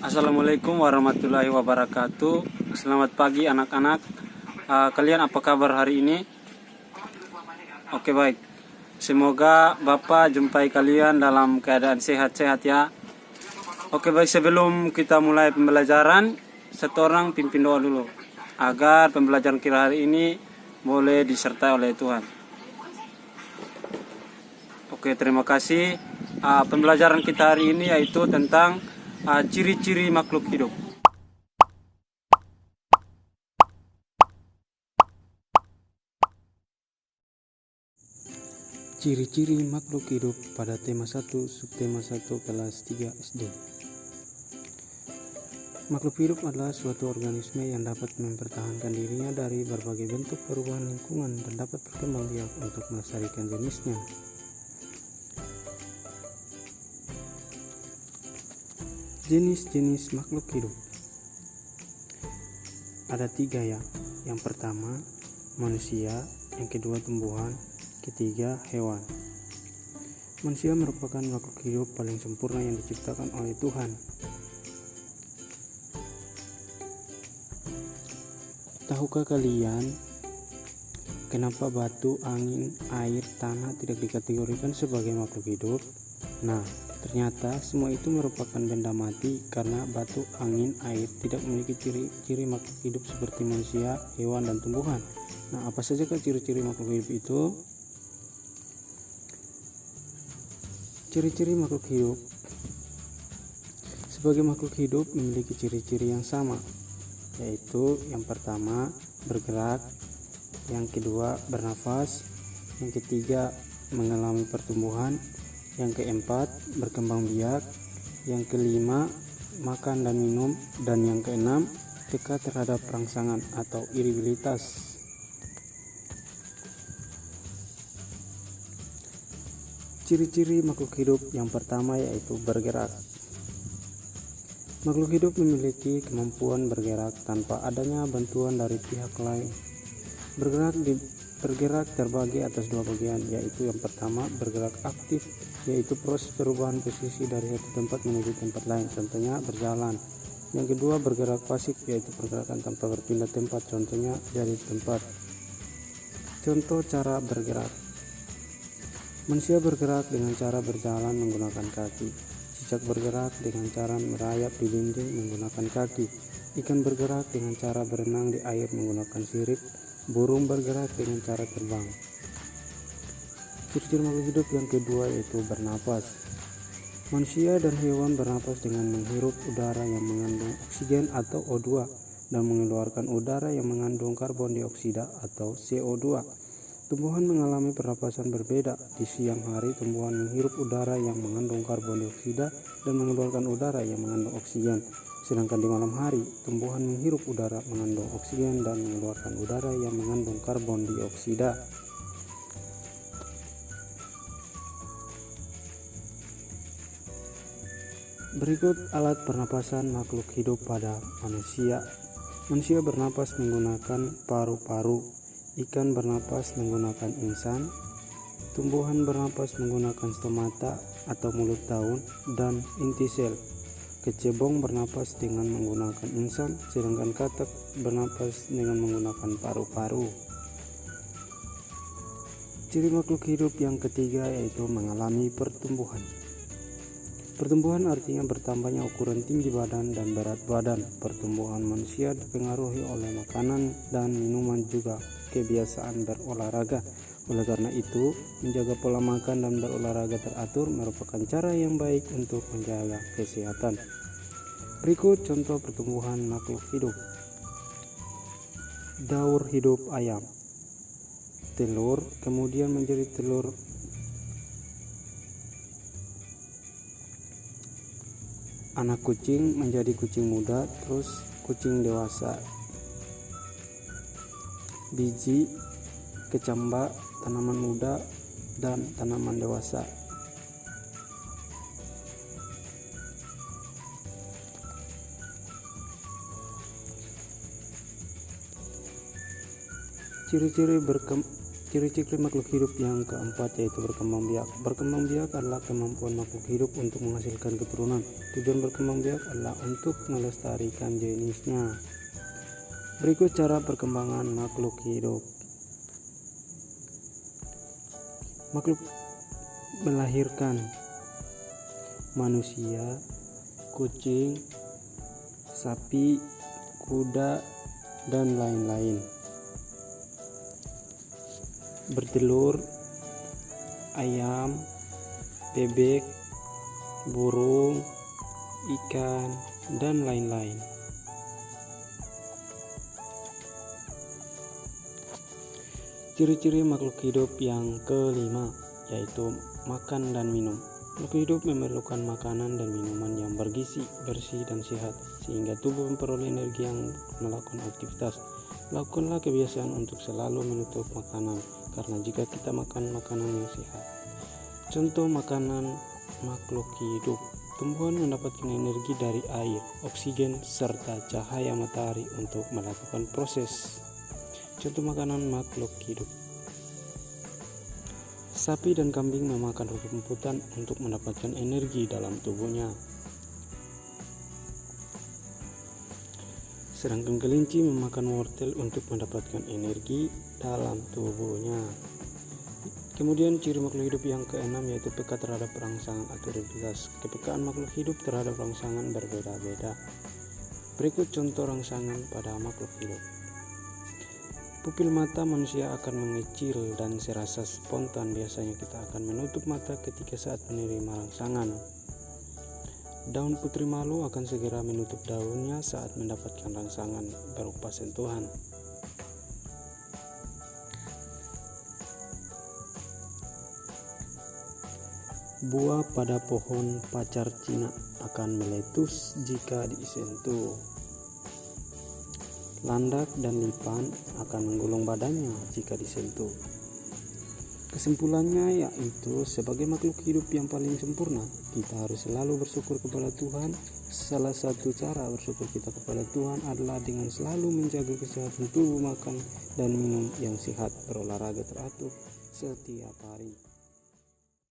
Assalamualaikum warahmatullahi wabarakatuh. Selamat pagi anak-anak. Kalian apa kabar hari ini? Oke, baik. Semoga Bapak jumpai kalian dalam keadaan sehat-sehat ya. Oke, baik, sebelum kita mulai pembelajaran, satu orang pimpin doa dulu agar pembelajaran kita hari ini boleh disertai oleh Tuhan. Oke, terima kasih. Pembelajaran kita hari ini yaitu tentang ciri-ciri makhluk hidup. Ciri-ciri makhluk hidup pada tema 1 subtema 1 kelas 3 SD. Makhluk hidup adalah suatu organisme yang dapat mempertahankan dirinya dari berbagai bentuk perubahan lingkungan dan dapat berkembang biak untuk melestarikan jenisnya. Jenis-jenis makhluk hidup ada 3 ya. Yang pertama manusia, yang kedua tumbuhan, ketiga hewan. Manusia merupakan makhluk hidup paling sempurna yang diciptakan oleh Tuhan. Tahukah kalian kenapa batu, angin, air, tanah tidak dikategorikan sebagai makhluk hidup? Nah, ternyata semua itu merupakan benda mati karena batu, angin, air tidak memiliki ciri-ciri makhluk hidup seperti manusia, hewan, dan tumbuhan. Nah, apa saja ciri-ciri makhluk hidup itu? Ciri-ciri makhluk hidup. Sebagai makhluk hidup memiliki ciri-ciri yang sama, yaitu yang pertama bergerak, yang kedua bernafas, yang ketiga mengalami pertumbuhan, yang keempat berkembang biak, yang kelima makan dan minum, dan yang keenam peka terhadap rangsangan atau iribilitas. Ciri-ciri makhluk hidup yang pertama yaitu bergerak. Makhluk hidup memiliki kemampuan bergerak tanpa adanya bantuan dari pihak lain. Bergerak terbagi atas 2 bagian, yaitu yang pertama bergerak aktif, yaitu proses perubahan posisi dari satu tempat menuju tempat lain, contohnya berjalan. Yang kedua bergerak pasif, yaitu pergerakan tanpa berpindah tempat, contohnya dari tempat. Contoh cara bergerak. Manusia bergerak dengan cara berjalan menggunakan kaki. Cicak bergerak dengan cara merayap di dinding menggunakan kaki. Ikan bergerak dengan cara berenang di air menggunakan sirip. Burung bergerak dengan cara terbang. Ciri-ciri makhluk hidup yang kedua yaitu bernapas. Manusia dan hewan bernapas dengan menghirup udara yang mengandung oksigen atau O2 dan mengeluarkan udara yang mengandung karbon dioksida atau CO2. Tumbuhan mengalami pernapasan berbeda. Di siang hari tumbuhan menghirup udara yang mengandung karbon dioksida dan mengeluarkan udara yang mengandung oksigen. Sedangkan di malam hari tumbuhan menghirup udara mengandung oksigen dan mengeluarkan udara yang mengandung karbon dioksida. Berikut alat pernapasan makhluk hidup pada manusia. Manusia bernapas menggunakan paru-paru. Ikan bernapas menggunakan insang, tumbuhan bernapas menggunakan stomata atau mulut daun dan inti sel. Kecebong bernapas dengan menggunakan insang, sedangkan katak bernapas dengan menggunakan paru-paru. Ciri makhluk hidup yang ketiga yaitu mengalami pertumbuhan. Pertumbuhan artinya bertambahnya ukuran tinggi badan dan berat badan. Pertumbuhan manusia dipengaruhi oleh makanan dan minuman juga kebiasaan berolahraga. Oleh karena itu, menjaga pola makan dan berolahraga teratur merupakan cara yang baik untuk menjaga kesehatan. Berikut contoh pertumbuhan makhluk hidup. Daur hidup ayam. Telur kemudian menjadi telur anak kucing, menjadi kucing muda, terus kucing dewasa. Biji, kecambah, tanaman muda, dan tanaman dewasa. Ciri-ciri makhluk hidup yang keempat yaitu berkembang biak. Berkembang biak adalah kemampuan makhluk hidup untuk menghasilkan keturunan. Tujuan berkembang biak adalah untuk melestarikan jenisnya. Berikut cara perkembangan makhluk hidup. Makhluk melahirkan manusia, kucing, sapi, kuda, dan lain-lain. Bertelur, ayam, bebek, burung, ikan, dan lain-lain. Ciri-ciri makhluk hidup yang kelima yaitu makan dan minum. Makhluk hidup memerlukan makanan dan minuman yang bergizi, bersih, dan sehat sehingga tubuh memperoleh energi yang melakukan aktivitas. Lakukanlah kebiasaan untuk selalu menutup makanan, karena jika kita makan makanan yang sehat. Contoh makanan makhluk hidup. Tumbuhan mendapatkan energi dari air, oksigen, serta cahaya matahari untuk melakukan proses. Contoh makanan makhluk hidup. Sapi dan kambing memakan rumputan untuk mendapatkan energi dalam tubuhnya. Sedangkan kelinci memakan wortel untuk mendapatkan energi dalam tubuhnya. Kemudian ciri makhluk hidup yang keenam yaitu peka terhadap rangsangan atau rutinitas. Kepekaan makhluk hidup terhadap rangsangan berbeda-beda. Berikut contoh rangsangan pada makhluk hidup. Pupil mata manusia akan mengecil dan serasa spontan. Biasanya kita akan menutup mata ketika saat menerima rangsangan. Daun putri malu akan segera menutup daunnya saat mendapatkan rangsangan berupa sentuhan. Buah pada pohon pacar Cina akan meletus jika disentuh. Landak dan lipan akan menggulung badannya jika disentuh. Kesimpulannya yaitu sebagai makhluk hidup yang paling sempurna, kita harus selalu bersyukur kepada Tuhan. Salah satu cara bersyukur kita kepada Tuhan adalah dengan selalu menjaga kesehatan tubuh, makan dan minum yang sehat, berolahraga teratur setiap hari.